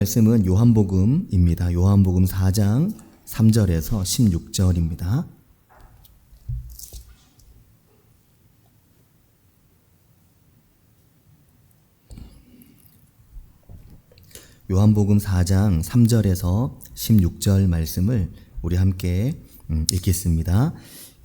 말씀은 요한복음입니다. 요한복음 4장 3절에서 16절입니다. 요한복음 4장 3절에서 16절 말씀을 우리 함께 읽겠습니다.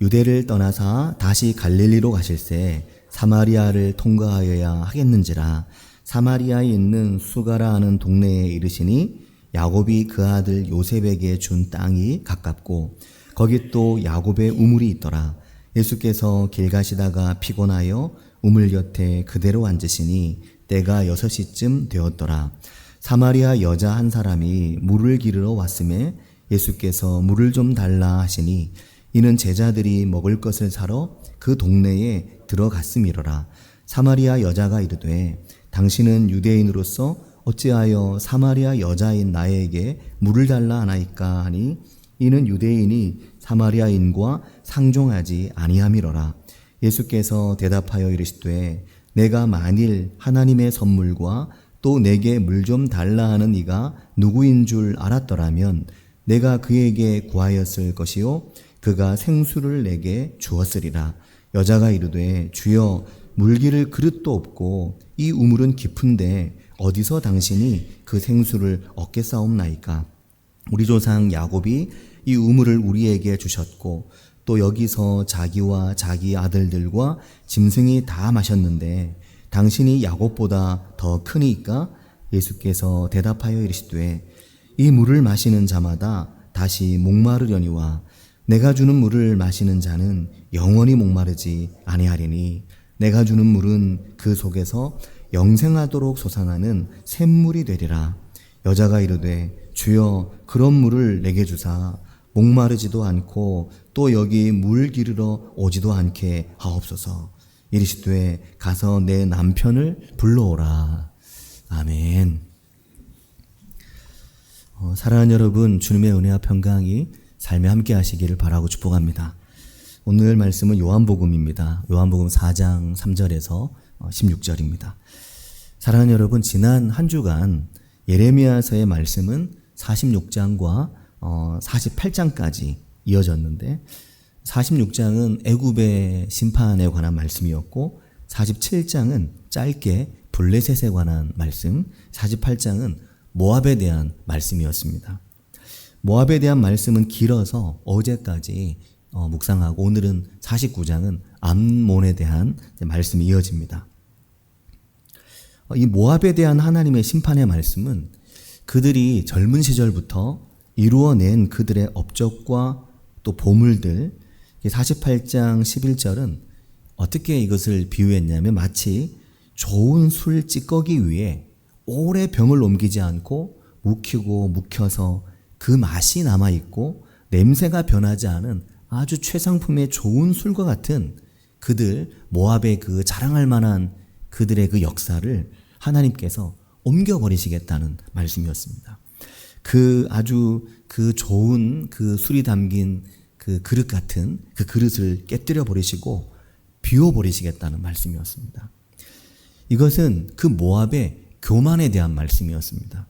유대를 떠나사 다시 갈릴리로 가실새 사마리아를 통과하여야 하겠는지라. 사마리아에 있는 수가라 하는 동네에 이르시니 야곱이 그 아들 요셉에게 준 땅이 가깝고 거기 또 야곱의 우물이 있더라. 예수께서 길 가시다가 피곤하여 우물 곁에 그대로 앉으시니 때가 6시쯤 되었더라. 사마리아 여자 한 사람이 물을 기르러 왔음에 예수께서 물을 좀 달라 하시니 이는 제자들이 먹을 것을 사러 그 동네에 들어갔음이로라. 사마리아 여자가 이르되 당신은 유대인으로서 어찌하여 사마리아 여자인 나에게 물을 달라 하나이까 하니 이는 유대인이 사마리아인과 상종하지 아니함이로라. 예수께서 대답하여 이르시되 내가 만일 하나님의 선물과 또 내게 물 좀 달라 하는 이가 누구인 줄 알았더라면 내가 그에게 구하였을 것이요 그가 생수를 내게 주었으리라. 여자가 이르되 주여 물기를 그릇도 없고 이 우물은 깊은데 어디서 당신이 그 생수를 얻겠사옵나이까. 우리 조상 야곱이 이 우물을 우리에게 주셨고 또 여기서 자기와 자기 아들들과 짐승이 다 마셨는데 당신이 야곱보다 더 크니까. 예수께서 대답하여 이르시되 이 물을 마시는 자마다 다시 목마르려니와 내가 주는 물을 마시는 자는 영원히 목마르지 아니하리니 내가 주는 물은 그 속에서 영생하도록 솟아나는 샘물이 되리라. 여자가 이르되 주여 그런 물을 내게 주사 목마르지도 않고 또 여기 물 기르러 오지도 않게 하옵소서. 이르시되 가서 내 남편을 불러오라. 아멘. 사랑하는 여러분, 주님의 은혜와 평강이 삶에 함께 하시기를 바라고 축복합니다. 오늘 말씀은 요한복음입니다. 요한복음 4장 3절에서 16절입니다. 사랑하는 여러분, 지난 한 주간 예레미야서의 말씀은 46장과 48장까지 이어졌는데 46장은 애굽의 심판에 관한 말씀이었고 47장은 짧게 블레셋에 관한 말씀, 48장은 모압에 대한 말씀이었습니다. 모압에 대한 말씀은 길어서 어제까지 묵상하고 오늘은 49장은 암몬에 대한 말씀이 이어집니다. 이 모압에 대한 하나님의 심판의 말씀은 그들이 젊은 시절부터 이루어낸 그들의 업적과 또 보물들, 48장 11절은 어떻게 이것을 비유했냐면 마치 좋은 술 찌꺼기 위에 오래 병을 옮기지 않고 묵히고 묵혀서 그 맛이 남아있고 냄새가 변하지 않은 아주 최상품의 좋은 술과 같은 그들 모압의 그 자랑할 만한 그들의 그 역사를 하나님께서 옮겨버리시겠다는 말씀이었습니다. 그 아주 그 좋은 그 술이 담긴 그 그릇 같은 그 그릇을 깨뜨려 버리시고 비워 버리시겠다는 말씀이었습니다. 이것은 그 모압의 교만에 대한 말씀이었습니다.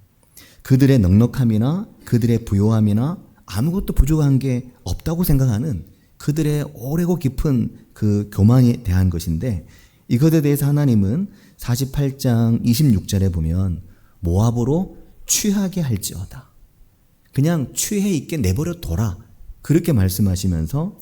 그들의 넉넉함이나 그들의 부요함이나 아무것도 부족한 게 없다고 생각하는 그들의 오래고 깊은 그 교만에 대한 것인데 이것에 대해서 하나님은 48장 26절에 보면 모압으로 취하게 할지어다. 그냥 취해 있게 내버려 둬라. 그렇게 말씀하시면서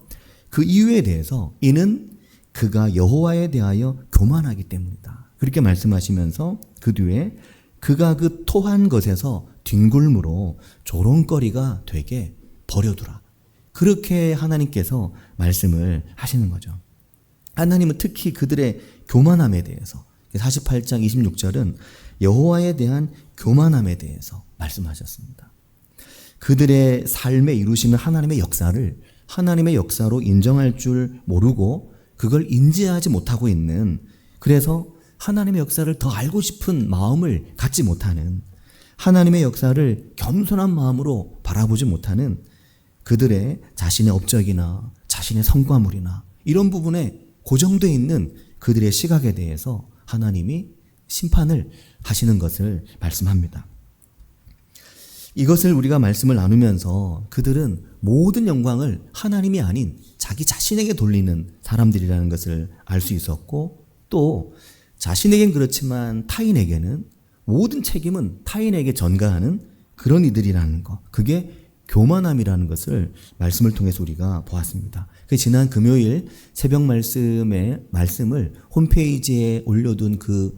그 이유에 대해서 이는 그가 여호와에 대하여 교만하기 때문이다. 그렇게 말씀하시면서 그 뒤에 그가 그 토한 것에서 뒹굴므로 조롱거리가 되게 버려두라. 그렇게 하나님께서 말씀을 하시는 거죠. 하나님은 특히 그들의 교만함에 대해서 48장 26절은 여호와에 대한 교만함에 대해서 말씀하셨습니다. 그들의 삶에 이루시는 하나님의 역사를 하나님의 역사로 인정할 줄 모르고 그걸 인지하지 못하고 있는, 그래서 하나님의 역사를 더 알고 싶은 마음을 갖지 못하는, 하나님의 역사를 겸손한 마음으로 바라보지 못하는 그들의 자신의 업적이나 자신의 성과물이나 이런 부분에 고정되어 있는 그들의 시각에 대해서 하나님이 심판을 하시는 것을 말씀합니다. 이것을 우리가 말씀을 나누면서 그들은 모든 영광을 하나님이 아닌 자기 자신에게 돌리는 사람들이라는 것을 알 수 있었고, 또 자신에겐 그렇지만 타인에게는 모든 책임은 타인에게 전가하는 그런 이들이라는 것, 그게 교만함이라는 것을 말씀을 통해서 우리가 보았습니다. 지난 금요일 새벽 말씀을 홈페이지에 올려둔 그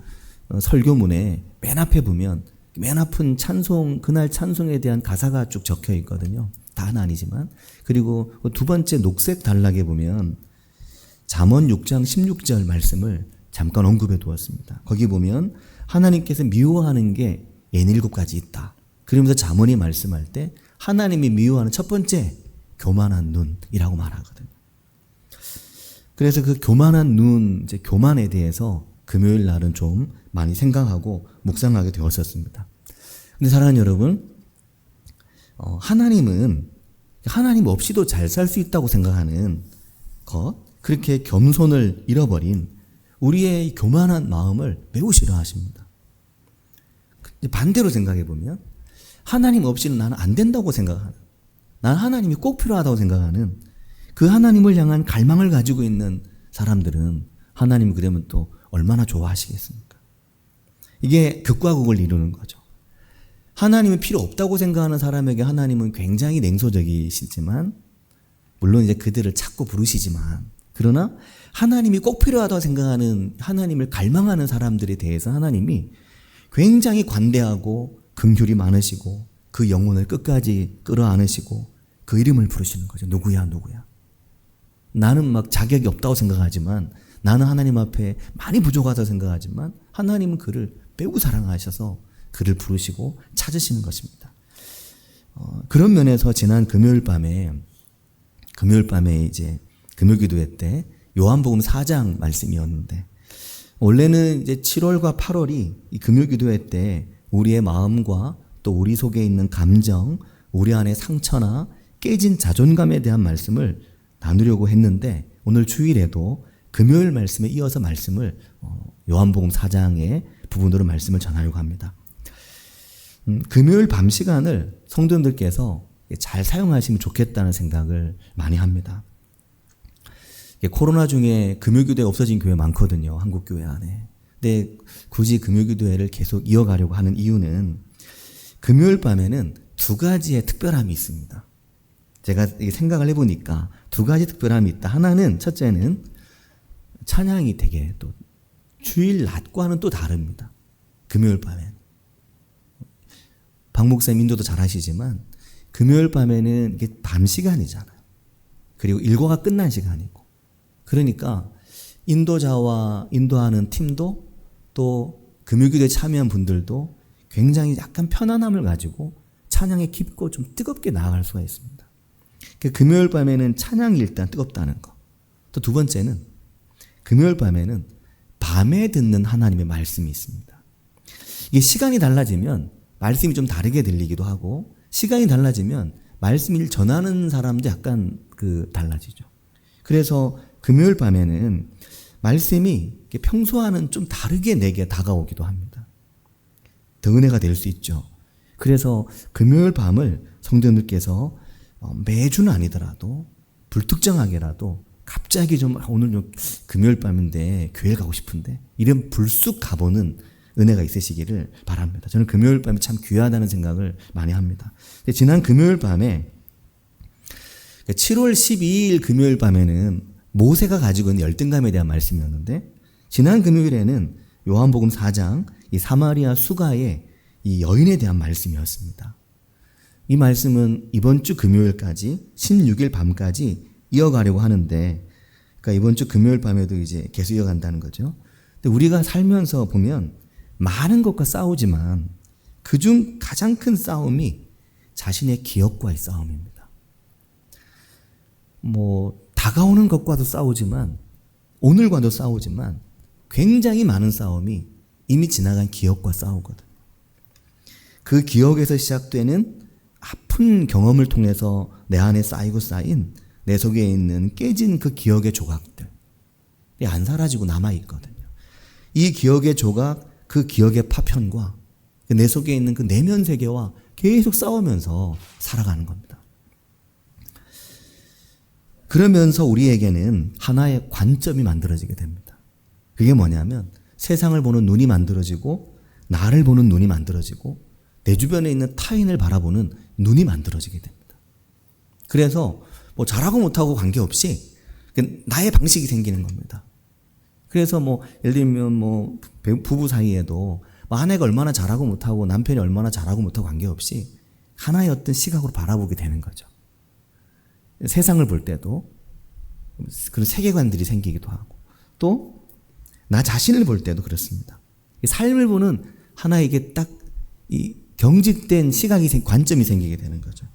설교문에 맨 앞에 보면 맨 앞은 찬송, 그날 찬송에 대한 가사가 쭉 적혀 있거든요. 다는 아니지만. 그리고 두 번째 녹색 단락에 보면 잠언 6장 16절 말씀을 잠깐 언급해 두었습니다. 거기 보면 하나님께서 미워하는 게 67가지 있다. 그러면서 잠언이 말씀할 때 하나님이 미워하는 첫 번째 교만한 눈이라고 말하거든요. 그래서 그 교만한 눈, 이제 교만에 대해서 금요일 날은 좀 많이 생각하고 묵상하게 되었었습니다. 근데 사랑하는 여러분, 하나님 없이도 잘 살 수 있다고 생각하는 것, 그렇게 겸손을 잃어버린 우리의 교만한 마음을 매우 싫어하십니다. 반대로 생각해 보면 하나님 없이는 나는 안 된다고 생각하는, 난 하나님이 꼭 필요하다고 생각하는 그 하나님을 향한 갈망을 가지고 있는 사람들은 하나님 그러면 또 얼마나 좋아하시겠습니까? 이게 극과 극을 이루는 거죠. 하나님이 필요 없다고 생각하는 사람에게 하나님은 굉장히 냉소적이시지만, 물론 이제 그들을 찾고 부르시지만, 그러나 하나님이 꼭 필요하다고 생각하는, 하나님을 갈망하는 사람들에 대해서 하나님이 굉장히 관대하고 긍휼이 많으시고 그 영혼을 끝까지 끌어안으시고 그 이름을 부르시는 거죠. 누구야, 누구야. 나는 막 자격이 없다고 생각하지만, 나는 하나님 앞에 많이 부족하다고 생각하지만 하나님은 그를 매우 사랑하셔서 그를 부르시고 찾으시는 것입니다. 그런 면에서 지난 금요일 밤에 이제 금요기도회 때 요한복음 4장 말씀이었는데, 원래는 이제 7월과 8월이 이 금요기도회 때 우리의 마음과 또 우리 속에 있는 감정, 우리 안의 상처나 깨진 자존감에 대한 말씀을 나누려고 했는데, 오늘 주일에도 금요일 말씀에 이어서 말씀을 요한복음 4장의 부분으로 말씀을 전하려고 합니다. 금요일 밤 시간을 성도님들께서 잘 사용하시면 좋겠다는 생각을 많이 합니다. 코로나 중에 금요기도회 없어진 교회 많거든요. 한국 교회 안에. 근데 굳이 금요기도회를 계속 이어가려고 하는 이유는 금요일 밤에는 두 가지의 특별함이 있습니다. 제가 생각을 해보니까 두 가지 특별함이 있다. 하나는, 첫째는 찬양이 되게 또 주일 낮과는 또 다릅니다. 금요일 밤엔. 박 목사님 인도도 잘 하시지만 금요일 밤에는 이게 밤 시간이잖아요. 그리고 일과가 끝난 시간이고. 그러니까 인도자와 인도하는 팀도 또 금요기도에 참여한 분들도 굉장히 약간 편안함을 가지고 찬양에 깊고 좀 뜨겁게 나아갈 수가 있습니다. 금요일 밤에는 찬양이 일단 뜨겁다는 거. 또 두 번째는 금요일 밤에는 밤에 듣는 하나님의 말씀이 있습니다. 이게 시간이 달라지면 말씀이 좀 다르게 들리기도 하고, 시간이 달라지면 말씀을 전하는 사람도 약간 달라지죠. 그래서 금요일 밤에는 말씀이 평소와는 좀 다르게 내게 다가오기도 합니다. 더 은혜가 될 수 있죠. 그래서 금요일 밤을 성도님들께서 매주는 아니더라도 불특정하게라도 갑자기 좀 오늘 좀 금요일 밤인데 교회 가고 싶은데 이런 불쑥 가보는 은혜가 있으시기를 바랍니다. 저는 금요일 밤이 참 귀하다는 생각을 많이 합니다. 지난 금요일 밤에 7월 12일 금요일 밤에는 모세가 가지고 있는 열등감에 대한 말씀이었는데, 지난 금요일에는 요한복음 4장 이 사마리아 수가의 이 여인에 대한 말씀이었습니다. 이 말씀은 이번 주 금요일까지 16일 밤까지 이어가려고 하는데, 그러니까 이번 주 금요일 밤에도 이제 계속 이어간다는 거죠. 근데 우리가 살면서 보면 많은 것과 싸우지만 그중 가장 큰 싸움이 자신의 기억과의 싸움입니다. 다가오는 것과도 싸우지만, 오늘과도 싸우지만 굉장히 많은 싸움이 이미 지나간 기억과 싸우거든요. 그 기억에서 시작되는 아픈 경험을 통해서 내 안에 쌓인 내 속에 있는 깨진 그 기억의 조각들이 안 사라지고 남아있거든요. 이 기억의 조각, 그 기억의 파편과 내 속에 있는 그 내면 세계와 계속 싸우면서 살아가는 겁니다. 그러면서 우리에게는 하나의 관점이 만들어지게 됩니다. 그게 뭐냐면 세상을 보는 눈이 만들어지고 나를 보는 눈이 만들어지고 내 주변에 있는 타인을 바라보는 눈이 만들어지게 됩니다. 그래서 뭐 잘하고 못하고 관계없이 나의 방식이 생기는 겁니다. 그래서 뭐 예를 들면 뭐 부부 사이에도 아내가 얼마나 잘하고 못하고 남편이 얼마나 잘하고 못하고 관계없이 하나의 어떤 시각으로 바라보게 되는 거죠. 세상을 볼 때도 그런 세계관들이 생기기도 하고 또 나 자신을 볼 때도 그렇습니다. 삶을 보는 하나의 이게 딱 이 경직된 시각이 관점이 생기게 되는 거죠.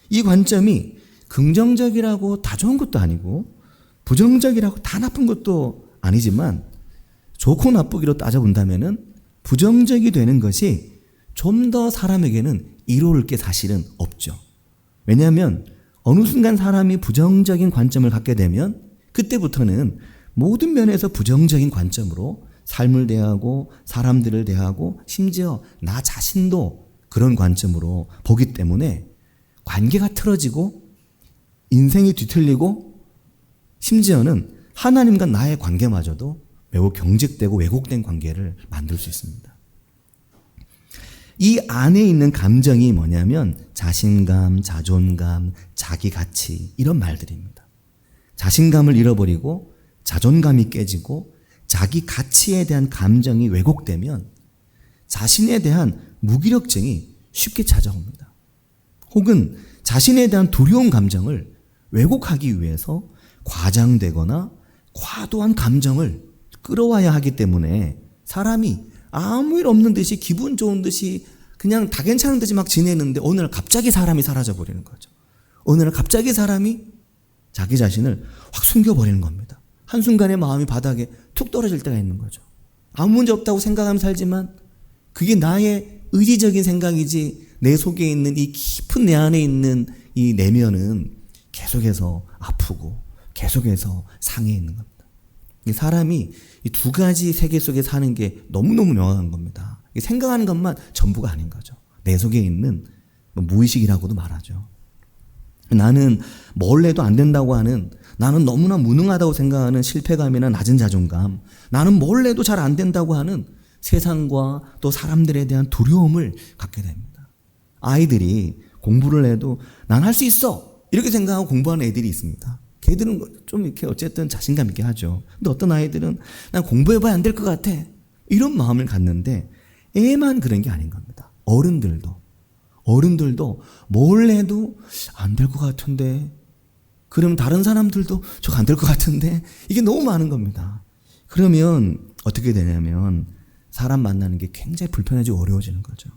이 관점이 긍정적이라고 다 좋은 것도 아니고 부정적이라고 다 나쁜 것도 아니지만 좋고 나쁘기로 따져본다면은 부정적이 되는 것이 좀 더 사람에게는 이로울 게 사실은 없죠. 왜냐하면 어느 순간 사람이 부정적인 관점을 갖게 되면 그때부터는 모든 면에서 부정적인 관점으로 삶을 대하고 사람들을 대하고 심지어 나 자신도 그런 관점으로 보기 때문에 관계가 틀어지고 인생이 뒤틀리고 심지어는 하나님과 나의 관계마저도 매우 경직되고 왜곡된 관계를 만들 수 있습니다. 이 안에 있는 감정이 뭐냐면 자신감, 자존감, 자기 가치 이런 말들입니다. 자신감을 잃어버리고 자존감이 깨지고 자기 가치에 대한 감정이 왜곡되면 자신에 대한 무기력증이 쉽게 찾아옵니다. 혹은 자신에 대한 두려운 감정을 왜곡하기 위해서 과장되거나 과도한 감정을 끌어와야 하기 때문에 사람이 아무 일 없는 듯이 기분 좋은 듯이 그냥 다 괜찮은 듯이 막 지내는데 어느 날 갑자기 사람이 사라져버리는 거죠. 어느 날 갑자기 사람이 자기 자신을 확 숨겨버리는 겁니다. 한순간에 마음이 바닥에 툭 떨어질 때가 있는 거죠. 아무 문제 없다고 생각하며 살지만 그게 나의 의지적인 생각이지 내 속에 있는 이 깊은 내 안에 있는 이 내면은 계속해서 아프고 계속해서 상해 있는 겁니다. 사람이 이 두 가지 세계 속에 사는 게 너무너무 명확한 겁니다. 생각하는 것만 전부가 아닌 거죠. 내 속에 있는 무의식이라고도 말하죠. 나는 뭘 해도 안 된다고 하는 나는 너무나 무능하다고 생각하는 실패감이나 낮은 자존감 나는 뭘 해도 잘 안 된다고 하는 세상과 또 사람들에 대한 두려움을 갖게 됩니다. 아이들이 공부를 해도 난 할 수 있어 이렇게 생각하고 공부하는 애들이 있습니다. 걔들은 좀 이렇게 어쨌든 자신감 있게 하죠. 근데 어떤 아이들은 난 공부해봐야 안 될 것 같아 이런 마음을 갖는데 애만 그런 게 아닌 겁니다. 어른들도 뭘 해도 안 될 것 같은데 그러면 다른 사람들도 저거 안 될 것 같은데 이게 너무 많은 겁니다. 그러면 어떻게 되냐면 사람 만나는 게 굉장히 불편해지고 어려워지는 거죠.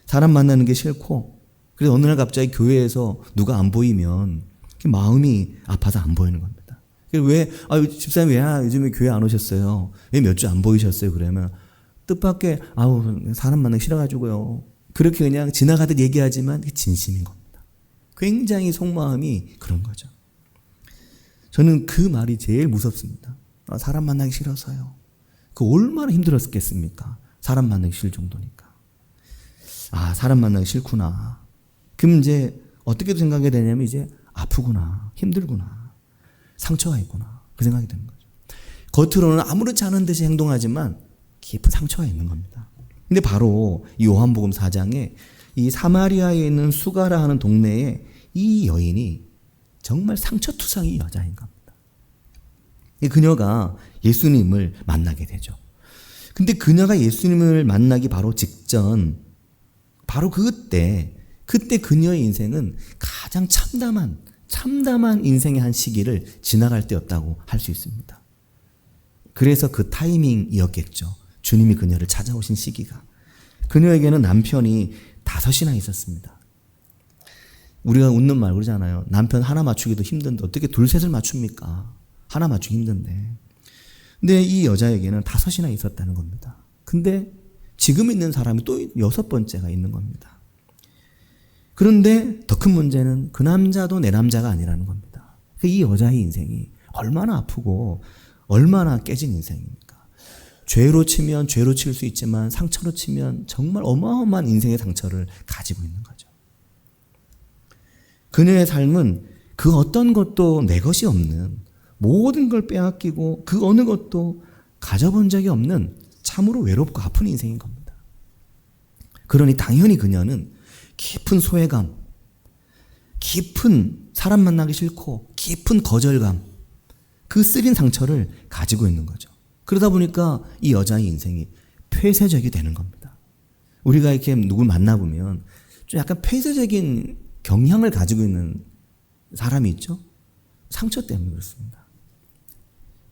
사람 만나는 게 싫고 그래서 어느 날 갑자기 교회에서 누가 안 보이면 마음이 아파서 안 보이는 겁니다. 왜 집사님 왜 요즘에 교회 안 오셨어요? 왜 몇 주 안 보이셨어요? 그러면 뜻밖의 사람 만나기 싫어가지고요. 그렇게 그냥 지나가듯 얘기하지만 그게 진심인 겁니다. 굉장히 속마음이 그런 거죠. 저는 그 말이 제일 무섭습니다. 사람 만나기 싫어서요. 그 얼마나 힘들었겠습니까? 사람 만나기 싫을 정도니까. 사람 만나기 싫구나. 그럼 이제 어떻게 생각하게 되냐면 이제 아프구나, 힘들구나, 상처가 있구나 그 생각이 드는 거죠. 겉으로는 아무렇지 않은 듯이 행동하지만 깊은 상처가 있는 겁니다. 근데 바로 이 요한복음 4장에 이 사마리아에 있는 수가라 하는 동네에 이 여인이 정말 상처투성이 여자인 겁니다. 그녀가 예수님을 만나게 되죠. 근데 그녀가 예수님을 만나기 바로 직전, 바로 그때 그녀의 인생은 가장 참담한 인생의 한 시기를 지나갈 때였다고 할 수 있습니다. 그래서 그 타이밍이었겠죠. 주님이 그녀를 찾아오신 시기가. 그녀에게는 남편이 5이나 있었습니다. 우리가 웃는 말 그러잖아요. 남편 하나 맞추기도 힘든데 어떻게 둘 셋을 맞춥니까? 하나 맞추기 힘든데. 근데 이 여자에게는 5이나 있었다는 겁니다. 근데 지금 있는 사람이 또 6번째가 있는 겁니다. 그런데 더 큰 문제는 그 남자도 내 남자가 아니라는 겁니다. 이 여자의 인생이 얼마나 아프고 얼마나 깨진 인생입니까? 죄로 치면 죄로 칠 수 있지만 상처로 치면 정말 어마어마한 인생의 상처를 가지고 있는 거죠. 그녀의 삶은 그 어떤 것도 내 것이 없는, 모든 걸 빼앗기고 그 어느 것도 가져본 적이 없는 참으로 외롭고 아픈 인생인 겁니다. 그러니 당연히 그녀는 깊은 소외감, 깊은 사람 만나기 싫고 깊은 거절감, 그 쓰린 상처를 가지고 있는 거죠. 그러다 보니까 이 여자의 인생이 폐쇄적이 되는 겁니다. 우리가 이렇게 누굴 만나보면 좀 약간 폐쇄적인 경향을 가지고 있는 사람이 있죠. 상처 때문에 그렇습니다.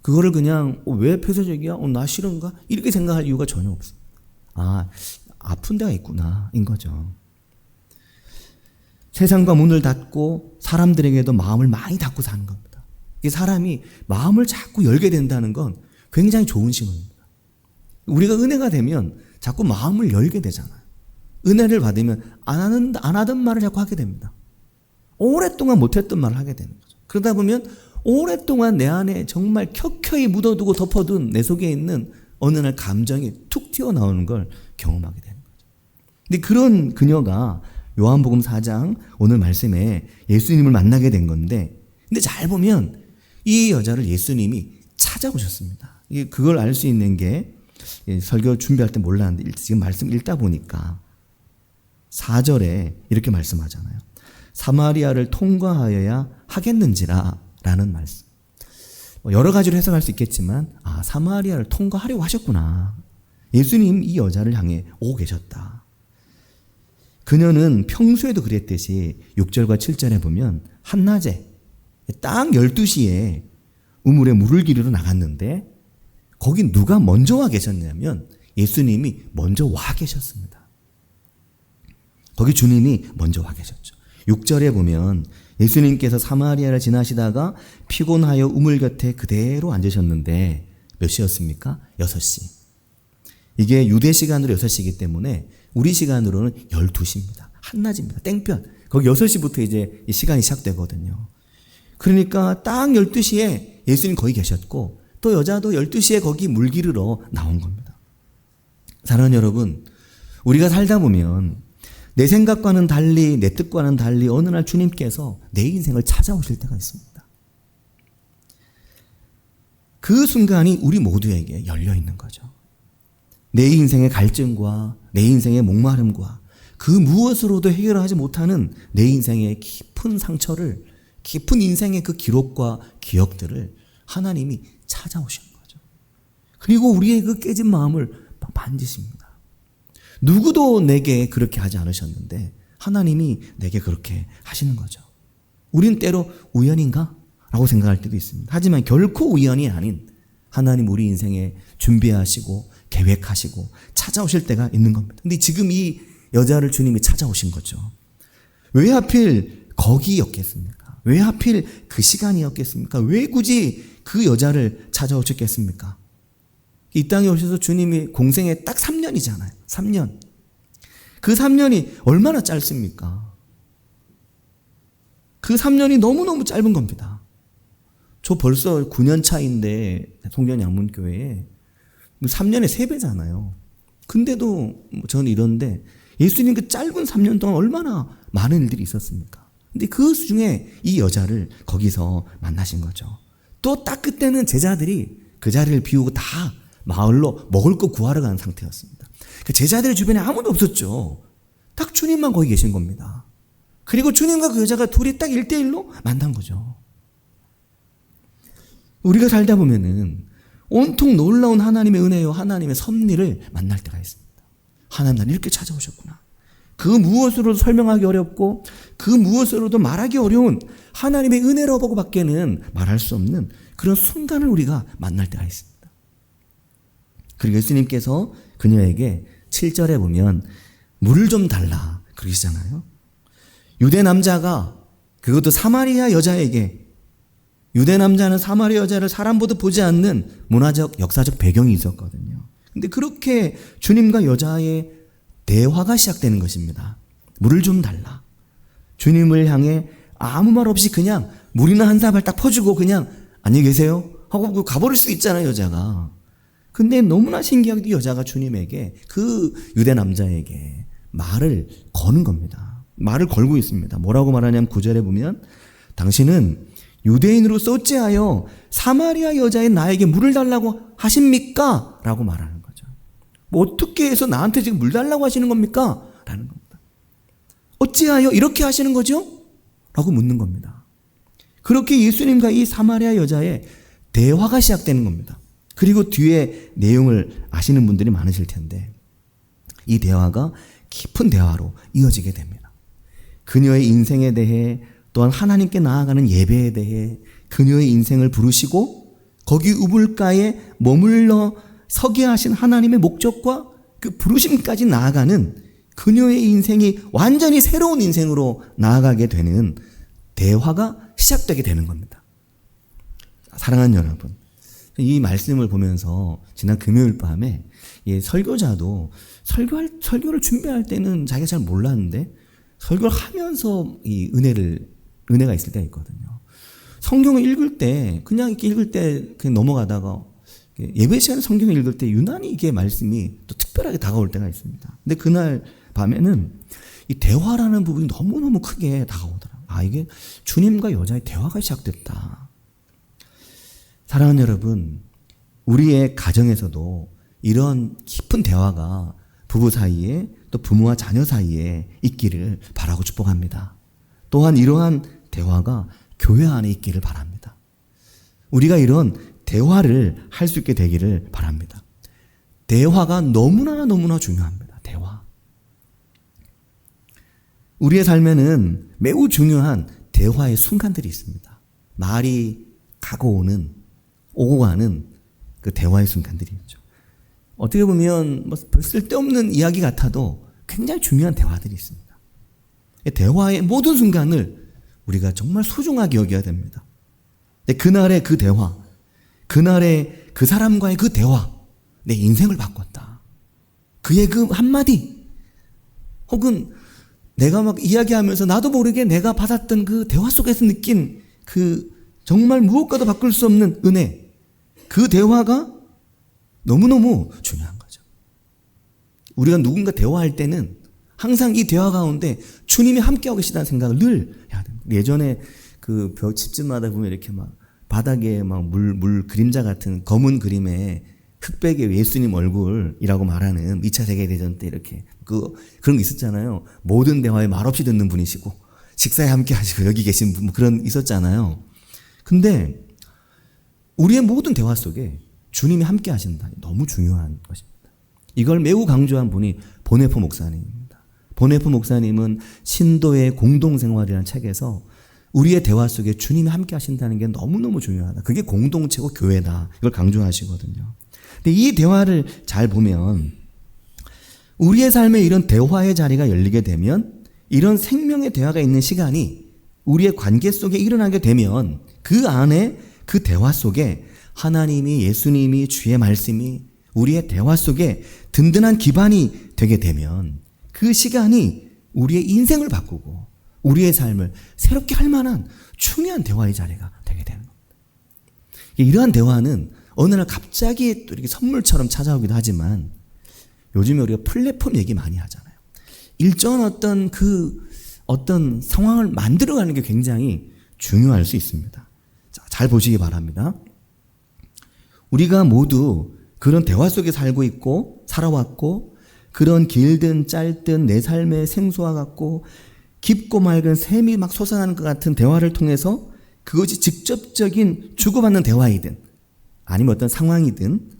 그거를 그냥 왜 폐쇄적이야? 나 싫은가? 이렇게 생각할 이유가 전혀 없습니다. 아픈 데가 있구나 인 거죠. 세상과 문을 닫고 사람들에게도 마음을 많이 닫고 사는 겁니다. 이 사람이 마음을 자꾸 열게 된다는 건 굉장히 좋은 신호입니다. 우리가 은혜가 되면 자꾸 마음을 열게 되잖아요. 은혜를 받으면 안 하던 말을 자꾸 하게 됩니다. 오랫동안 못했던 말을 하게 되는 거죠. 그러다 보면 오랫동안 내 안에 정말 켜켜이 묻어두고 덮어둔 내 속에 있는 어느 날 감정이 툭 튀어나오는 걸 경험하게 되는 거죠. 근데 그런 그녀가 요한복음 4장 오늘 말씀에 예수님을 만나게 된 건데, 근데 잘 보면 이 여자를 예수님이 찾아오셨습니다. 그걸 알 수 있는 게 설교 준비할 때 몰랐는데 지금 말씀 읽다 보니까 4절에 이렇게 말씀하잖아요. 사마리아를 통과하여야 하겠는지라 라는 말씀. 여러 가지로 해석할 수 있겠지만 사마리아를 통과하려고 하셨구나. 예수님 이 여자를 향해 오고 계셨다. 그녀는 평소에도 그랬듯이 6절과 7절에 보면 한낮에 딱 12시에 우물에 물을 기르러 나갔는데 거기 누가 먼저 와 계셨냐면 예수님이 먼저 와 계셨습니다. 거기 주님이 먼저 와 계셨죠. 6절에 보면 예수님께서 사마리아를 지나시다가 피곤하여 우물 곁에 그대로 앉으셨는데 몇 시였습니까? 6시. 이게 유대 시간으로 6시이기 때문에 우리 시간으로는 12시입니다. 한낮입니다. 땡볕. 거기 6시부터 이제 시간이 시작되거든요. 그러니까 딱 12시에 예수님 거기 계셨고 또 여자도 12시에 거기 물 기르러 나온 겁니다. 사랑하는 여러분, 우리가 살다 보면 내 생각과는 달리, 내 뜻과는 달리 어느 날 주님께서 내 인생을 찾아오실 때가 있습니다. 그 순간이 우리 모두에게 열려 있는 거죠. 내 인생의 갈증과 내 인생의 목마름과 그 무엇으로도 해결하지 못하는 내 인생의 깊은 상처를, 깊은 인생의 그 기록과 기억들을 하나님이 찾아오신 거죠. 그리고 우리의 그 깨진 마음을 만지십니다. 누구도 내게 그렇게 하지 않으셨는데 하나님이 내게 그렇게 하시는 거죠. 우린 때로 우연인가? 라고 생각할 때도 있습니다. 하지만 결코 우연이 아닌 하나님 우리 인생에 준비하시고 계획하시고 찾아오실 때가 있는 겁니다. 근데 지금 이 여자를 주님이 찾아오신 거죠. 왜 하필 거기였겠습니까? 왜 하필 그 시간이었겠습니까? 왜 굳이 그 여자를 찾아오셨겠습니까? 이 땅에 오셔서 주님이 공생에 딱 3년이잖아요. 3년. 그 3년이 얼마나 짧습니까? 그 3년이 너무너무 짧은 겁니다. 저 벌써 9년 차인데 송전양문교회에 3년에 3배잖아요. 근데도 저는 이런데 예수님 그 짧은 3년 동안 얼마나 많은 일들이 있었습니까? 근데 그 중에 이 여자를 거기서 만나신 거죠. 또 딱 그때는 제자들이 그 자리를 비우고 다 마을로 먹을 거 구하러 가는 상태였습니다. 그 제자들 주변에 아무도 없었죠. 딱 주님만 거기 계신 겁니다. 그리고 주님과 그 여자가 둘이 딱 1대1로 만난 거죠. 우리가 살다 보면은 온통 놀라운 하나님의 은혜요, 하나님의 섭리를 만날 때가 있습니다. 하나님 나를 이렇게 찾아오셨구나. 그 무엇으로도 설명하기 어렵고 그 무엇으로도 말하기 어려운 하나님의 은혜로 밖에는 말할 수 없는 그런 순간을 우리가 만날 때가 있습니다. 그리고 예수님께서 그녀에게 7절에 보면 물을 좀 달라 그러시잖아요. 유대 남자가 그것도 사마리아 여자에게, 유대 남자는 사마리아 여자를 사람 보듯 보지 않는 문화적 역사적 배경이 있었거든요. 근데 그렇게 주님과 여자의 대화가 시작되는 것입니다. 물을 좀 달라. 주님을 향해 아무 말 없이 그냥 물이나 한 사발 딱 퍼주고 그냥 안녕히 계세요 하고 가버릴 수 있잖아요, 여자가. 근데 너무나 신기하게도 여자가 주님에게 그 유대 남자에게 말을 거는 겁니다. 말을 걸고 있습니다. 뭐라고 말하냐면 9절에 보면 당신은 유대인으로서 어찌하여 사마리아 여자인 나에게 물을 달라고 하십니까? 라고 말하는 거죠. 뭐 어떻게 해서 나한테 지금 물 달라고 하시는 겁니까? 라는 겁니다. 어찌하여 이렇게 하시는 거죠? 라고 묻는 겁니다. 그렇게 예수님과 이 사마리아 여자의 대화가 시작되는 겁니다. 그리고 뒤에 내용을 아시는 분들이 많으실 텐데 이 대화가 깊은 대화로 이어지게 됩니다. 그녀의 인생에 대해 또한 하나님께 나아가는 예배에 대해 그녀의 인생을 부르시고 거기 우물가에 머물러 서게 하신 하나님의 목적과 그 부르심까지 나아가는 그녀의 인생이 완전히 새로운 인생으로 나아가게 되는 대화가 시작되게 되는 겁니다. 사랑하는 여러분, 이 말씀을 보면서 지난 금요일 밤에 설교자도 설교를 준비할 때는 자기가 잘 몰랐는데 설교를 하면서 이 은혜가 있을 때가 있거든요. 성경을 읽을 때 그냥 이렇게 읽을 때 그냥 넘어가다가 예배 시간에 성경을 읽을 때 유난히 이게 말씀이 또 특별하게 다가올 때가 있습니다. 근데 그날 밤에는 이 대화라는 부분이 너무너무 크게 다가오더라고요. 이게 주님과 여자의 대화가 시작됐다. 사랑하는 여러분, 우리의 가정에서도 이런 깊은 대화가 부부 사이에 또 부모와 자녀 사이에 있기를 바라고 축복합니다. 또한 이러한 대화가 교회 안에 있기를 바랍니다. 우리가 이런 대화를 할 수 있게 되기를 바랍니다. 대화가 너무나 중요합니다. 대화. 우리의 삶에는 매우 중요한 대화의 순간들이 있습니다. 말이 오고 가는 그 대화의 순간들이 있죠. 어떻게 보면 별 쓸데없는 이야기 같아도 굉장히 중요한 대화들이 있습니다. 대화의 모든 순간을 우리가 정말 소중하게 여겨야 됩니다. 그날의 그 대화, 그날의 그 사람과의 그 대화, 내 인생을 바꿨다. 그의 그 한마디, 혹은 내가 막 이야기하면서 나도 모르게 내가 받았던 그 대화 속에서 느낀 그 정말 무엇과도 바꿀 수 없는 은혜, 그 대화가 너무너무 중요한 거죠. 우리가 누군가 대화할 때는 항상 이 대화 가운데 주님이 함께하고 계시다는 생각을 늘 해야 됩니다. 예전에 그 집집마다 보면 이렇게 막 바닥에 막 물 그림자 같은 검은 그림에 흑백의 예수님 얼굴이라고 말하는 2차 세계대전 때 이렇게 그런 거 있었잖아요. 모든 대화에 말없이 듣는 분이시고 식사에 함께 하시고 여기 계신 분 그런 있었잖아요. 근데 우리의 모든 대화 속에 주님이 함께 하신다니 너무 중요한 것입니다. 이걸 매우 강조한 분이 보네포 목사님입니다. 보네포 목사님은 신도의 공동생활이라는 책에서 우리의 대화 속에 주님이 함께 하신다는 게 너무너무 중요하다. 그게 공동체고 교회다. 이걸 강조하시거든요. 근데 이 대화를 잘 보면 우리의 삶에 이런 대화의 자리가 열리게 되면 이런 생명의 대화가 있는 시간이 우리의 관계 속에 일어나게 되면 그 안에 그 대화 속에 하나님이 예수님이 주의 말씀이 우리의 대화 속에 든든한 기반이 되게 되면 그 시간이 우리의 인생을 바꾸고 우리의 삶을 새롭게 할 만한 중요한 대화의 자리가 되게 되는 겁니다. 이러한 대화는 어느 날 갑자기 또 이렇게 선물처럼 찾아오기도 하지만 요즘에 우리가 플랫폼 얘기 많이 하잖아요. 일정한 어떤 상황을 만들어가는 게 굉장히 중요할 수 있습니다. 자, 잘 보시기 바랍니다. 우리가 모두 그런 대화 속에 살고 있고 살아왔고 그런 길든 짧든 내 삶의 생수와 같고 깊고 맑은 샘이 막 솟아나는 것 같은 대화를 통해서 그것이 직접적인 주고받는 대화이든 아니면 어떤 상황이든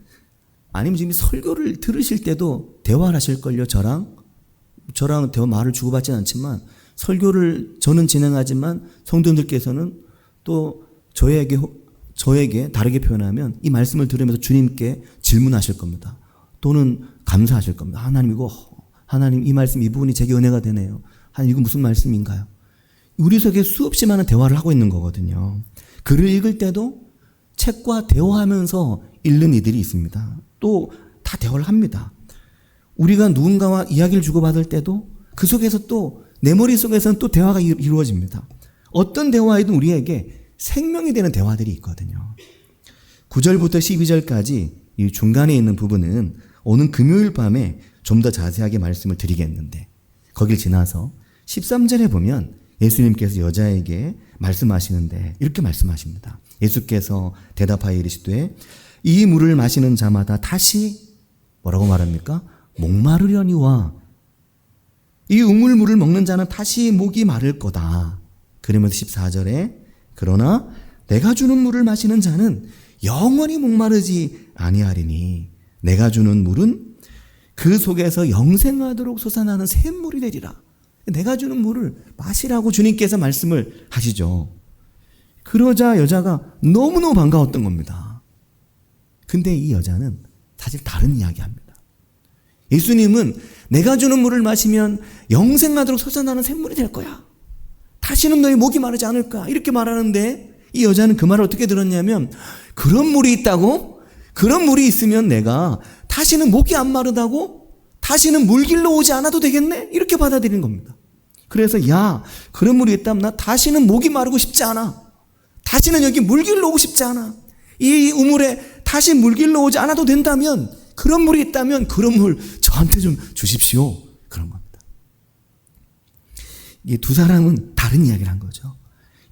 아니면 지금 설교를 들으실 때도 대화를 하실걸요. 저랑 대화 말을 주고받지는 않지만 설교를 저는 진행하지만 성도님들께서는 또 저에게 다르게 표현하면 이 말씀을 들으면서 주님께 질문하실 겁니다. 또는 감사하실 겁니다. 하나님 이 말씀 이 부분이 제게 은혜가 되네요. 하나님 이거 무슨 말씀인가요? 우리 속에 수없이 많은 대화를 하고 있는 거거든요. 글을 읽을 때도 책과 대화하면서 읽는 이들이 있습니다. 또 다 대화를 합니다. 우리가 누군가와 이야기를 주고받을 때도 그 속에서 또 내 머릿속에서는 또 대화가 이루어집니다. 어떤 대화이든 우리에게 생명이 되는 대화들이 있거든요. 9절부터 12절까지 이 중간에 있는 부분은 오는 금요일 밤에 좀 더 자세하게 말씀을 드리겠는데, 거길 지나서 13절에 보면 예수님께서 여자에게 말씀하시는데 이렇게 말씀하십니다. 예수께서 대답하여 이르시되 이 물을 마시는 자마다 다시 뭐라고 말합니까? 목마르려니와 이 우물물을 먹는 자는 다시 목이 마를 거다. 그러면서 14절에 그러나 내가 주는 물을 마시는 자는 영원히 목마르지 아니하리니 내가 주는 물은 그 속에서 영생하도록 솟아나는 샘물이 되리라. 내가 주는 물을 마시라고 주님께서 말씀을 하시죠. 그러자 여자가 너무너무 반가웠던 겁니다. 근데 이 여자는 사실 다른 이야기합니다. 예수님은 내가 주는 물을 마시면 영생하도록 솟아나는 샘물이 될 거야. 다시는 너희 목이 마르지 않을 거야. 이렇게 말하는데 이 여자는 그 말을 어떻게 들었냐면 그런 물이 있다고? 그런 물이 있으면 내가 다시는 목이 안 마르다고? 다시는 물길로 오지 않아도 되겠네? 이렇게 받아들인 겁니다. 그래서 야, 그런 물이 있다면 나 다시는 목이 마르고 싶지 않아. 다시는 여기 물길로 오고 싶지 않아. 이 우물에 다시 물길로 오지 않아도 된다면, 그런 물이 있다면 그런 물 저한테 좀 주십시오. 그런 겁니다. 이 두 사람은 다른 이야기를 한 거죠.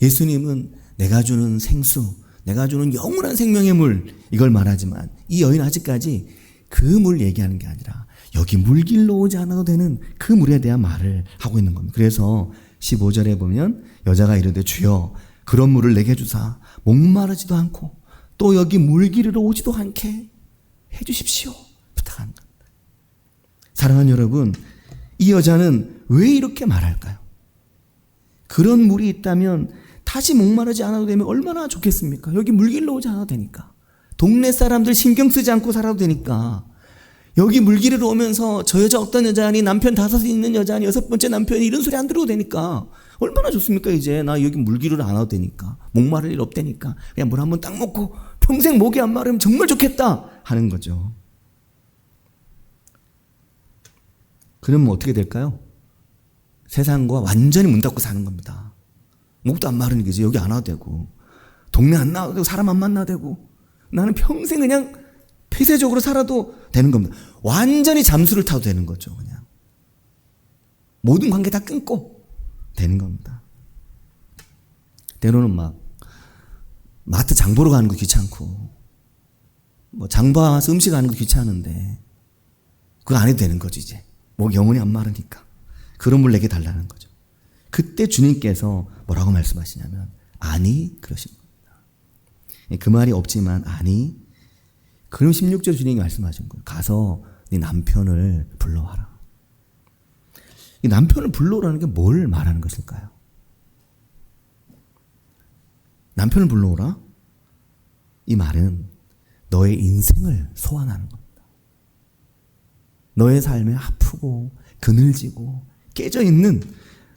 예수님은 내가 주는 생수, 내가 주는 영원한 생명의 물, 이걸 말하지만 이 여인은 아직까지 그 물 얘기하는 게 아니라 여기 물길로 오지 않아도 되는 그 물에 대한 말을 하고 있는 겁니다. 그래서 15절에 보면 여자가 이르되 주여 그런 물을 내게 주사 목마르지도 않고 또 여기 물길로 오지도 않게 해주십시오. 부탁하는 겁니다. 사랑하는 여러분, 이 여자는 왜 이렇게 말할까요? 그런 물이 있다면 다시 목마르지 않아도 되면 얼마나 좋겠습니까? 여기 물길로 오지 않아도 되니까. 동네 사람들 신경 쓰지 않고 살아도 되니까. 여기 물길로 오면서 저 여자 어떤 여자니, 남편 5이 있는 여자니, 6번째 남편이 이런 소리 안 들어도 되니까 얼마나 좋습니까? 이제 나 여기 물길로 안 와도 되니까, 목마를 일 없다니까, 그냥 물 한번 딱 먹고 평생 목이 안 마르면 정말 좋겠다 하는 거죠. 그러면 어떻게 될까요? 세상과 완전히 문 닫고 사는 겁니다. 목도 안 마르니까 이제 여기 안 와도 되고, 동네 안 나와도 되고, 사람 안 만나도 되고, 나는 평생 그냥 폐쇄적으로 살아도 되는 겁니다. 완전히 잠수를 타도 되는 거죠. 그냥 모든 관계 다 끊고 되는 겁니다. 때로는 막 마트 장 보러 가는 거 귀찮고, 뭐 장 봐서 음식 하는 거 귀찮은데 그거 안 해도 되는 거죠. 이제 목 영원히 안 마르니까 그런 물 내게 달라는 거죠. 그때 주님께서 뭐라고 말씀하시냐면 아니 그러신 겁니다. 그 말이 없지만 아니, 그럼 16절 주님이 말씀하신 거예요. 가서 네 남편을 불러와라. 이 남편을 불러오라는 게 뭘 말하는 것일까요? 남편을 불러오라? 이 말은 너의 인생을 소환하는 겁니다. 너의 삶에 아프고 그늘지고 깨져있는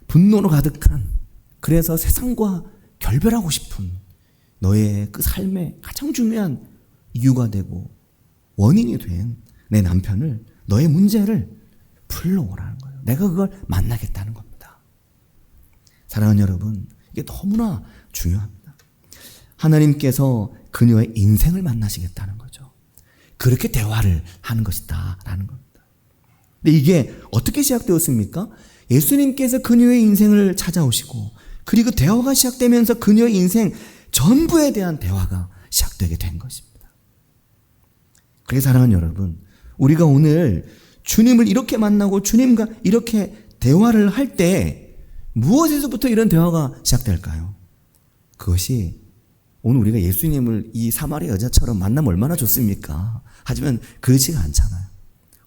분노로 가득한, 그래서 세상과 결별하고 싶은 너의 그 삶의 가장 중요한 이유가 되고 원인이 된 내 남편을, 너의 문제를 불러오라는 거예요. 내가 그걸 만나겠다는 겁니다. 사랑하는 여러분, 이게 너무나 중요합니다. 하나님께서 그녀의 인생을 만나시겠다는 거죠. 그렇게 대화를 하는 것이다 라는 겁니다. 근데 이게 어떻게 시작되었습니까? 예수님께서 그녀의 인생을 찾아오시고, 그리고 대화가 시작되면서 그녀의 인생 전부에 대한 대화가 시작되게 된 것입니다. 그래서 사랑하는 여러분, 우리가 오늘 주님을 이렇게 만나고 주님과 이렇게 대화를 할 때 무엇에서부터 이런 대화가 시작될까요? 그것이 오늘 우리가 예수님을 이 사마리아 여자처럼 만나면 얼마나 좋습니까? 하지만 그렇지가 않잖아요.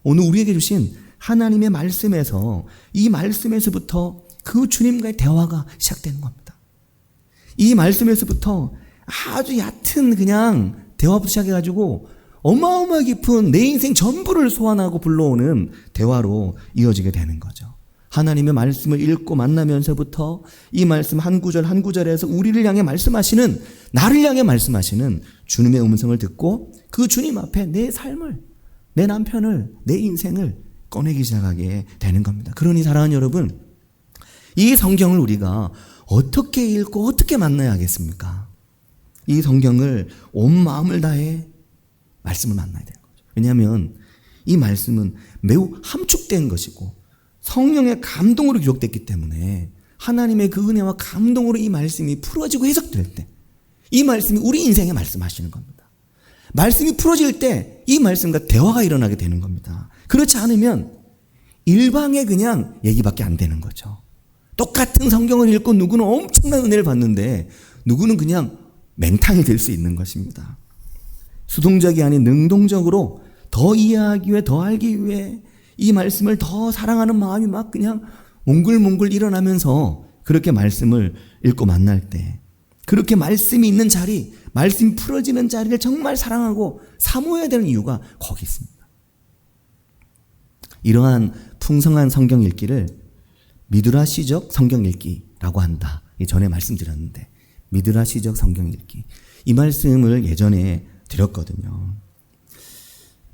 오늘 우리에게 주신 하나님의 말씀에서, 이 말씀에서부터 그 주님과의 대화가 시작되는 겁니다. 이 말씀에서부터 아주 얕은 그냥 대화부터 시작해가지고 어마어마하게 깊은 내 인생 전부를 소환하고 불러오는 대화로 이어지게 되는 거죠. 하나님의 말씀을 읽고 만나면서부터 이 말씀 한 구절 한 구절에서 우리를 향해 말씀하시는, 나를 향해 말씀하시는 주님의 음성을 듣고 그 주님 앞에 내 삶을, 내 남편을, 내 인생을 꺼내기 시작하게 되는 겁니다. 그러니 사랑하는 여러분, 이 성경을 우리가 어떻게 읽고 어떻게 만나야 하겠습니까? 이 성경을 온 마음을 다해 말씀을 만나야 되는 거죠. 왜냐하면 이 말씀은 매우 함축된 것이고 성령의 감동으로 기록됐기 때문에 하나님의 그 은혜와 감동으로 이 말씀이 풀어지고 해석될 때 이 말씀이 우리 인생에 말씀하시는 겁니다. 말씀이 풀어질 때 이 말씀과 대화가 일어나게 되는 겁니다. 그렇지 않으면 일방의 그냥 얘기밖에 안 되는 거죠. 똑같은 성경을 읽고 누구는 엄청난 은혜를 받는데 누구는 그냥 맹탕이 될 수 있는 것입니다. 수동적이 아닌 능동적으로 더 이해하기 위해 더 알기 위해 이 말씀을 더 사랑하는 마음이 막 그냥 몽글몽글 일어나면서 그렇게 말씀을 읽고 만날 때 그렇게 말씀이 있는 자리, 말씀이 풀어지는 자리를 정말 사랑하고 사모해야 되는 이유가 거기 있습니다. 이러한 풍성한 성경 읽기를 미드라시적 성경 읽기라고 한다. 전에 말씀드렸는데 미드라시적 성경 읽기. 이 말씀을 예전에 드렸거든요.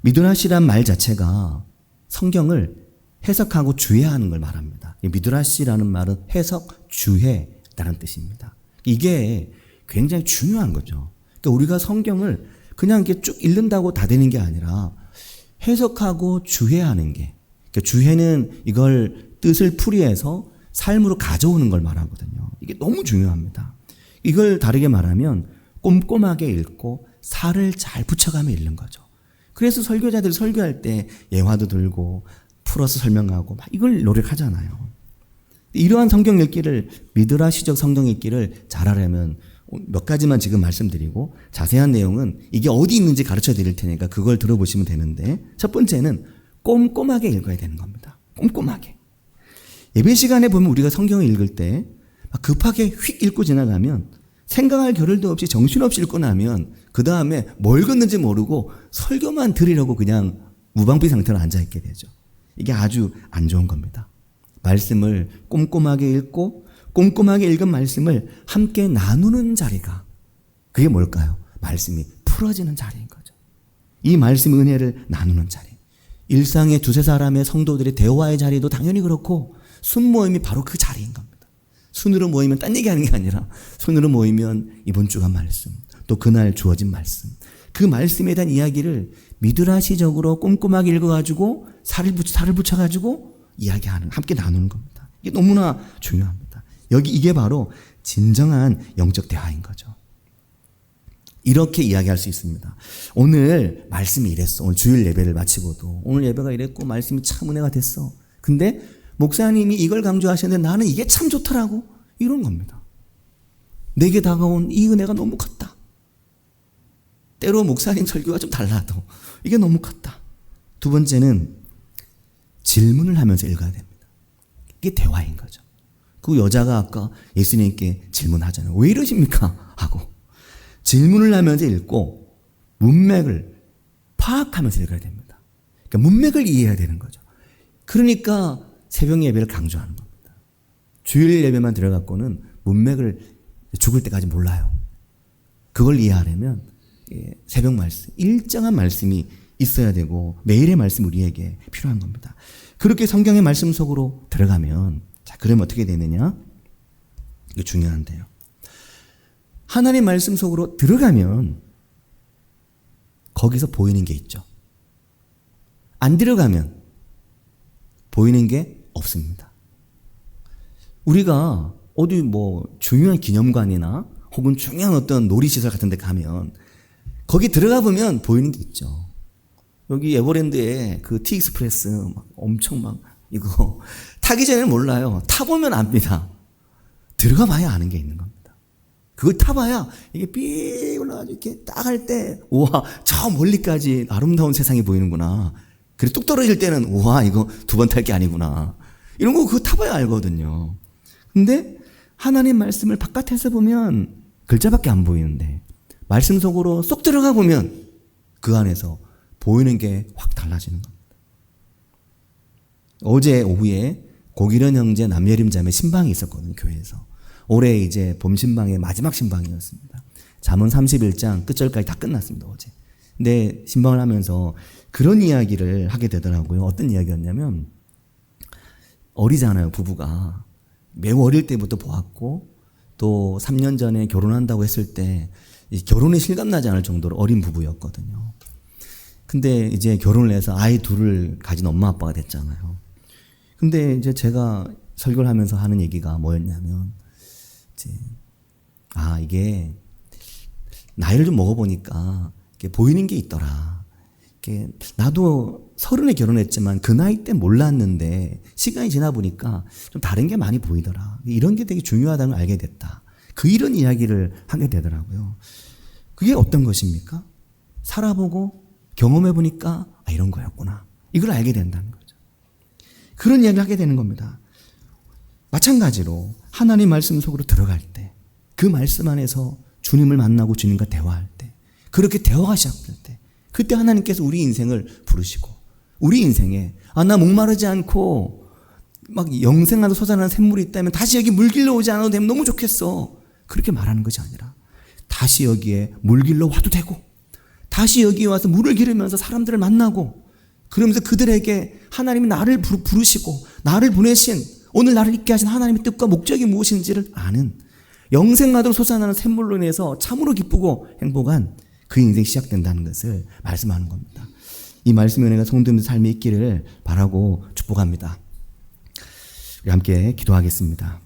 미드라시란 말 자체가 성경을 해석하고 주해하는 걸 말합니다. 미드라시라는 말은 해석, 주해라는 뜻입니다. 이게 굉장히 중요한 거죠. 그러니까 우리가 성경을 그냥 이렇게 쭉 읽는다고 다 되는 게 아니라 해석하고 주해하는 게, 그러니까 주해는 이걸 뜻을 풀이해서 삶으로 가져오는 걸 말하거든요. 이게 너무 중요합니다. 이걸 다르게 말하면 꼼꼼하게 읽고 살을 잘 붙여가며 읽는 거죠. 그래서 설교자들이 설교할 때 예화도 들고 풀어서 설명하고 막 이걸 노력하잖아요. 이러한 성경 읽기를, 미드라시적 성경 읽기를 잘하려면 몇 가지만 지금 말씀드리고 자세한 내용은 이게 어디 있는지 가르쳐 드릴 테니까 그걸 들어보시면 되는데, 첫 번째는 꼼꼼하게 읽어야 되는 겁니다. 꼼꼼하게. 예배 시간에 보면 우리가 성경을 읽을 때 급하게 휙 읽고 지나가면 생각할 겨를도 없이 정신없이 읽고 나면 그 다음에 뭘 걷는지 모르고 설교만 들으려고 그냥 무방비 상태로 앉아있게 되죠. 이게 아주 안 좋은 겁니다. 말씀을 꼼꼼하게 읽고 꼼꼼하게 읽은 말씀을 함께 나누는 자리가, 그게 뭘까요? 말씀이 풀어지는 자리인 거죠. 이 말씀 은혜를 나누는 자리. 일상의 두세 사람의 성도들의 대화의 자리도 당연히 그렇고 순모임이 바로 그 자리인 겁니다. 순으로 모이면 딴 얘기하는 게 아니라 순으로 모이면 이번 주간 말씀, 또 그날 주어진 말씀, 그 말씀에 대한 이야기를 미드라시적으로 꼼꼼하게 읽어가지고 살을 붙여가지고 이야기하는, 함께 나누는 겁니다. 이게 너무나 중요합니다. 이게 바로 진정한 영적 대화인 거죠. 이렇게 이야기할 수 있습니다. 오늘 말씀이 이랬어. 오늘 주일 예배를 마치고도 오늘 예배가 이랬고 말씀이 참 은혜가 됐어. 근데 목사님이 이걸 강조하셨는데 나는 이게 참 좋더라고. 이런 겁니다. 내게 다가온 이 은혜가 너무 컸다. 때로 목사님 설교가 좀 달라도 이게 너무 컸다. 두 번째는 질문을 하면서 읽어야 됩니다. 이게 대화인 거죠. 그 여자가 아까 예수님께 질문하잖아요. 왜 이러십니까? 하고 질문을 하면서 읽고 문맥을 파악하면서 읽어야 됩니다. 그러니까 문맥을 이해해야 되는 거죠. 그러니까 새벽 예배를 강조하는 겁니다. 주일 예배만 들어갖고는 문맥을 죽을 때까지 몰라요. 그걸 이해하려면 새벽 말씀, 일정한 말씀이 있어야 되고 매일의 말씀 우리에게 필요한 겁니다. 그렇게 성경의 말씀 속으로 들어가면, 자, 그러면 어떻게 되느냐? 이거 중요한데요. 하나님 말씀 속으로 들어가면 거기서 보이는 게 있죠. 안 들어가면 보이는 게 없습니다. 우리가 어디 중요한 기념관이나 혹은 중요한 어떤 놀이시설 같은 데 가면 거기 들어가 보면 보이는 게 있죠. 여기 에버랜드에 그 티익스프레스 엄청 이거 타기 전에는 몰라요. 타보면 압니다. 들어가 봐야 아는 게 있는 겁니다. 그걸 타봐야 이게 삐 올라가지고 이렇게 딱 할 때, 우와, 저 멀리까지 아름다운 세상이 보이는구나. 그리고 뚝 떨어질 때는, 우와, 이거 두 번 탈 게 아니구나. 이런 거 그거 타봐야 알거든요. 근데 하나님 말씀을 바깥에서 보면 글자밖에 안 보이는데 말씀 속으로 쏙 들어가 보면 그 안에서 보이는 게 확 달라지는 겁니다. 어제 오후에 고기련 형제 남예림 자매 신방이 있었거든요, 교회에서. 올해 이제 봄 신방의 마지막 신방이었습니다. 잠언 31장 끝절까지 다 끝났습니다, 어제. 근데 신방을 하면서 그런 이야기를 하게 되더라고요. 어떤 이야기였냐면, 어리잖아요, 부부가. 매우 어릴 때부터 보았고, 또 3년 전에 결혼한다고 했을 때 결혼에 실감나지 않을 정도로 어린 부부였거든요. 근데 이제 결혼을 해서 아이 둘을 가진 엄마 아빠가 됐잖아요. 근데 이제 제가 설교를 하면서 하는 얘기가 뭐였냐면, 이제, 이게 나이를 좀 먹어보니까 이게 보이는 게 있더라. 이게 나도 30에 결혼했지만 그 나이 때 몰랐는데 시간이 지나 보니까 좀 다른 게 많이 보이더라. 이런 게 되게 중요하다는 걸 알게 됐다. 이런 이야기를 하게 되더라고요. 그게 어떤 것입니까? 살아보고 경험해보니까 이런 거였구나. 이걸 알게 된다는 거죠. 그런 이야기를 하게 되는 겁니다. 마찬가지로 하나님 말씀 속으로 들어갈 때, 그 말씀 안에서 주님을 만나고 주님과 대화할 때, 그렇게 대화가 시작될 때, 그때 하나님께서 우리 인생을 부르시고, 우리 인생에 나 목마르지 않고 막 영생하도 솟아나는 샘물이 있다면 다시 여기 물길로 오지 않아도 되면 너무 좋겠어. 그렇게 말하는 것이 아니라 다시 여기에 물길로 와도 되고, 다시 여기에 와서 물을 기르면서 사람들을 만나고, 그러면서 그들에게 하나님이 나를 부르시고 나를 보내신, 오늘 나를 있게 하신 하나님의 뜻과 목적이 무엇인지를 아는, 영생하도록 솟아나는 샘물로 인해서 참으로 기쁘고 행복한 그 인생이 시작된다는 것을 말씀하는 겁니다. 이 말씀의 은혜가 성도님들 삶에 있기를 바라고 축복합니다. 우리 함께 기도하겠습니다.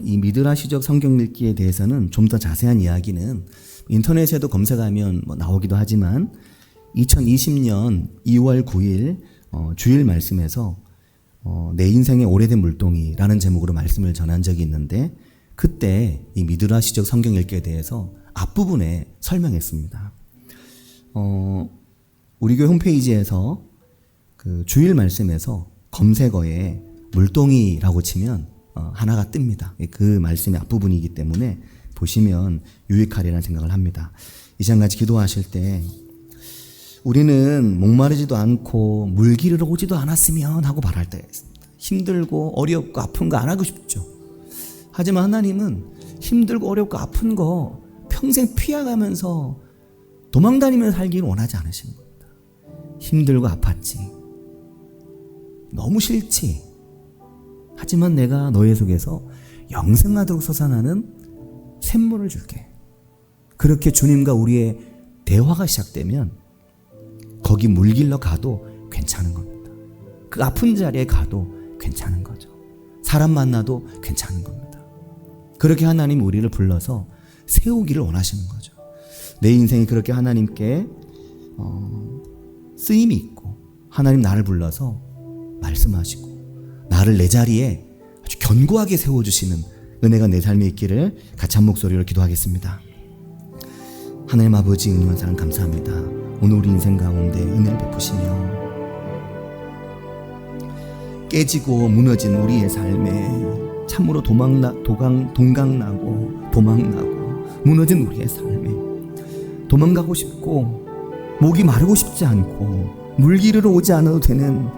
이 미드라시적 성경 읽기에 대해서는 좀 더 자세한 이야기는 인터넷에도 검색하면 나오기도 하지만 2020년 2월 9일 주일 말씀에서 내 인생의 오래된 물동이라는 제목으로 말씀을 전한 적이 있는데, 그때 이 미드라시적 성경 읽기에 대해서 앞부분에 설명했습니다. 우리 교회 홈페이지에서 그 주일 말씀에서 검색어에 물동이라고 치면 하나가 뜹니다. 그 말씀의 앞부분이기 때문에 보시면 유익하리라는 생각을 합니다. 이 시간 같이 기도하실 때 우리는 목마르지도 않고 물 기르러 오지도 않았으면 하고 바랄 때가 있습니다. 힘들고 어렵고 아픈 거 안 하고 싶죠. 하지만 하나님은 힘들고 어렵고 아픈 거 평생 피해가면서 도망다니면서 살기를 원하지 않으시는 겁니다. 힘들고 아팠지, 너무 싫지, 하지만 내가 너의 속에서 영생하도록 솟아나는 샘물을 줄게. 그렇게 주님과 우리의 대화가 시작되면 거기 물길로 가도 괜찮은 겁니다. 그 아픈 자리에 가도 괜찮은 거죠. 사람 만나도 괜찮은 겁니다. 그렇게 하나님 우리를 불러서 세우기를 원하시는 거죠. 내 인생이 그렇게 하나님께 쓰임이 있고, 하나님 나를 불러서 말씀하시고 나를 내 자리에 아주 견고하게 세워주시는 은혜가 내 삶에 있기를 같이 한 목소리로 기도하겠습니다. 하나님 아버지, 은혜한 사랑 감사합니다. 오늘 우리 인생 가운데 은혜를 베푸시며 깨지고 무너진 우리의 삶에 참으로 동강나고 도망나고 무너진 우리의 삶에 도망가고 싶고 목이 마르고 싶지 않고 물 기르러 오지 않아도 되는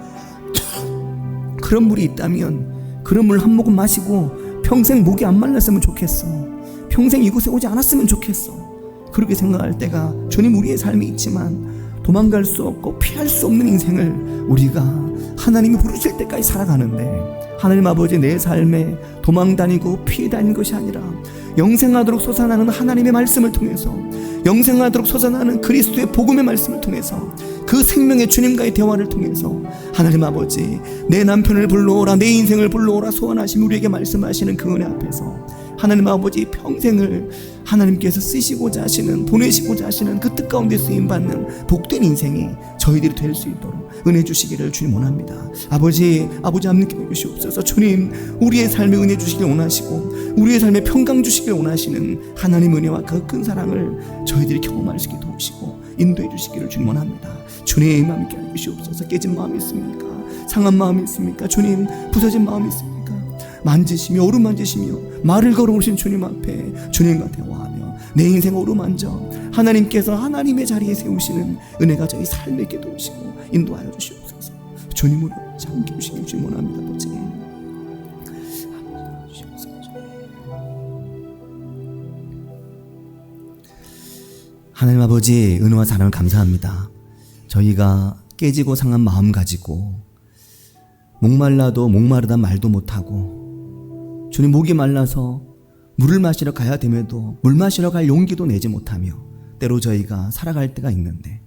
그런 물이 있다면 그런 물 한 모금 마시고 평생 목이 안 말랐으면 좋겠어. 평생 이곳에 오지 않았으면 좋겠어. 그렇게 생각할 때가 주님 우리의 삶이 있지만 도망갈 수 없고 피할 수 없는 인생을 우리가 하나님이 부르실 때까지 살아가는데, 하나님 아버지, 내 삶에 도망다니고 피해 다니는 것이 아니라 영생하도록 솟아나는 하나님의 말씀을 통해서, 영생하도록 솟아나는 그리스도의 복음의 말씀을 통해서, 그 생명의 주님과의 대화를 통해서 하나님 아버지, 내 남편을 불러오라, 내 인생을 불러오라 소원하시며 우리에게 말씀하시는 그 은혜 앞에서 하나님 아버지 평생을 하나님께서 쓰시고자 하시는, 보내시고자 하시는 그 뜻 가운데 쓰임받는 복된 인생이 저희들이 될 수 있도록 은혜 주시기를 주님 원합니다. 아버지 함께 해주시옵소서. 주님, 우리의 삶에 은혜 주시길 원하시고 우리의 삶에 평강 주시길 원하시는 하나님 은혜와 그 큰 사랑을 저희들이 경험할 수 있게 도우시고 인도해 주시기를 주님 원합니다. 주님 함께 해주시옵소서. 깨진 마음이 있습니까? 상한 마음이 있습니까? 주님, 부서진 마음이 있습니까? 만지시며 오르만지시며 말을 걸어오신 주님 앞에 주님과 대화하며 내 인생 오르만져 하나님께서 하나님의 자리에 세우시는 은혜가 저희 삶에 있게 도우시고 인도하여 주시옵소서. 주님으로 함께 주시길 주님 원합니다. 아버지, 하나님 아버지, 은혜와 사랑을 감사합니다. 저희가 깨지고 상한 마음 가지고 목말라도 목마르다 말도 못하고, 주님 목이 말라서 물을 마시러 가야 됨에도 물 마시러 갈 용기도 내지 못하며 때로 저희가 살아갈 때가 있는데,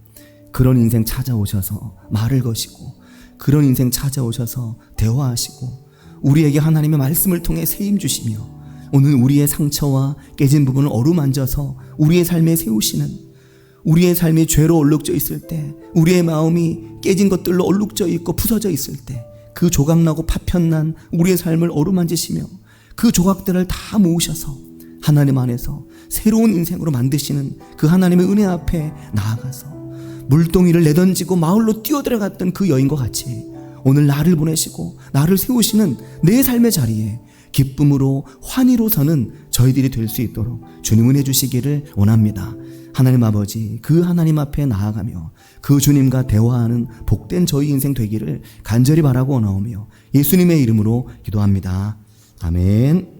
그런 인생 찾아오셔서 말을 거시고, 그런 인생 찾아오셔서 대화하시고, 우리에게 하나님의 말씀을 통해 세임 주시며, 오늘 우리의 상처와 깨진 부분을 어루만져서 우리의 삶에 세우시는, 우리의 삶이 죄로 얼룩져 있을 때, 우리의 마음이 깨진 것들로 얼룩져 있고 부서져 있을 때, 그 조각나고 파편난 우리의 삶을 어루만지시며 그 조각들을 다 모으셔서 하나님 안에서 새로운 인생으로 만드시는 그 하나님의 은혜 앞에 나아가서 물동이를 내던지고 마을로 뛰어들어갔던 그 여인과 같이 오늘 나를 보내시고 나를 세우시는 내 삶의 자리에 기쁨으로 환희로 서는 저희들이 될 수 있도록 주님 은혜 주시기를 원합니다. 하나님 아버지, 그 하나님 앞에 나아가며 그 주님과 대화하는 복된 저희 인생 되기를 간절히 바라고 원하오며 예수님의 이름으로 기도합니다. 아멘.